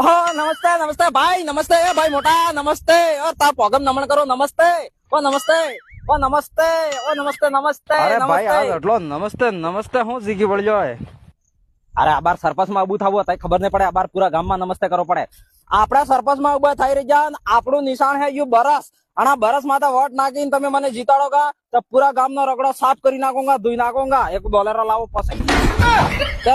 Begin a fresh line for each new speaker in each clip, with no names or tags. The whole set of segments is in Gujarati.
નમસ્તે નમસ્તે ભાઈ, નમસ્તે ભાઈ મોટા, નમસ્તે. તાર પોગમ નમન કરો, નમસ્તે. નમસ્તે નમસ્તે નમસ્તે નમસ્તે.
અરે ભાઈ આ એટલો નમસ્તે નમસ્તે હું શીખી પડ્યો.
અરે આ બાર સરપંચ માં ઉભું થવું હતા, ખબર નહીં પડે. આ બાર પૂરા ગામમાં નમસ્તે કરવો પડે. આપડા સરપંચ માં ઉભા થઈ રહી જા. આપણું નિશાન હે યુ બરસ, અને આ બરસ માં વોટ નાખીને તમે મને જીતાડોગા તો પૂરા ગામ નો રગડો સાફ કરી નાખુંગા, ધોઈ નાખુંગા. એક બોલેરો લાવો પછી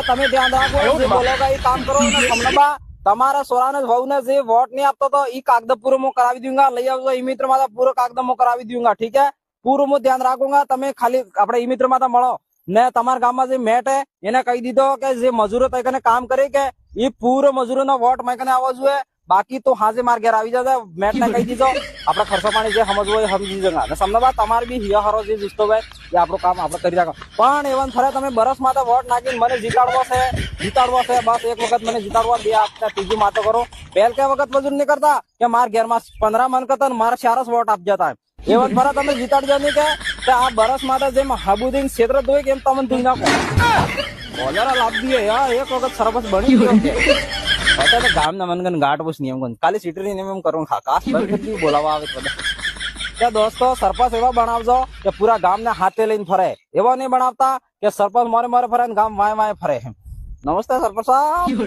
તમે ધ્યાન રાખો, બોલોગા એ કામ કરો. તમને તમારા સોરાને વહુ ને જે વોટ નહીં આપતો તો ઈ કાગદ પૂરો હું કરાવી દઉંગા. લઈ આવજો ઈ મિત્ર માં પૂરો કાગદ હું કરાવી દઉંગા. ઠીક હે, પૂરું હું ધ્યાન રાખુંગા. તમે ખાલી આપડે ઈ મિત્ર માં મળો ને તમારા ગામમાં જે મેટ હે એને કહી દીધો કે જે મજૂરો તને કામ કરે કે ઈ પૂરો મજૂરો નો વોટ મેં આવવો જોઈએ. બાકી તો હાજે માર ઘેર આવી જશે. મેટ ને કહી દીધો આપડે ખર્ચો પાણી જે સમજવું હોય સમજી જગા. સમજવા તમારે બી હિયા હારો જે દુસ્તો ભાઈ એ આપણું કામ આપડે કરી રાખો. પણ એવન ફરે તમે બરસ માં વોટ નાખીને મને જીતાડવો છે બસ એક વખત મને જીતાડવા બે આપતા ત્રીજી માતો કરો. પહેલ કે વખત મજૂર નહીં કરતા કે માર ઘેર માં 15 મન કરતા મારે 4 વોટ આપ જતા. એવન ફરે તમે જીતાડજો નહીં કે આ બરસ માટે જેમ હાબુદીન ક્ષેત્ર દોય કેમ તમને ધોઈ નાખો. બોલરા લાભ દઈએ એક વખત સરપંચ બની ગયો તો ગામ ના મનગન ગાટ બસ નિયમ ખાલી સીટરી નિયમ કરું ખાસ બોલાવા આવે બધા. દોસ્તો સરપંચ એવા બનાવજો કે પૂરા ગામ ને હાથે લઈને ફરે. એવા નહીં બનાવતા કે સરપંચ મારે ફરે ગામ વાય ફરે. નમસ્તે સરપંચ સાહેબ.